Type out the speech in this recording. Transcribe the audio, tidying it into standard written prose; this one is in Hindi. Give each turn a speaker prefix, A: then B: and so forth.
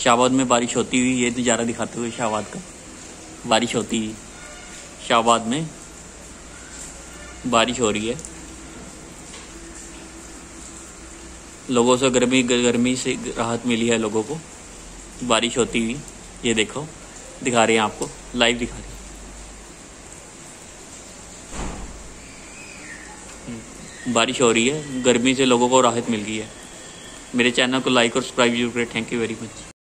A: शाहबाद में बारिश होती हुई, ये नज़ारा दिखाते हुए शाहबाद का, बारिश होती हुई शाहबाद में बारिश हो रही है। लोगों से गर्मी से राहत मिली है लोगों को, बारिश होती हुई। ये देखो, दिखा रहे हैं आपको, लाइव दिखा रहे हैं। बारिश हो रही है, गर्मी से लोगों को राहत मिल गई है। मेरे चैनल को लाइक और सब्सक्राइब जरूर करें। Thank you very much.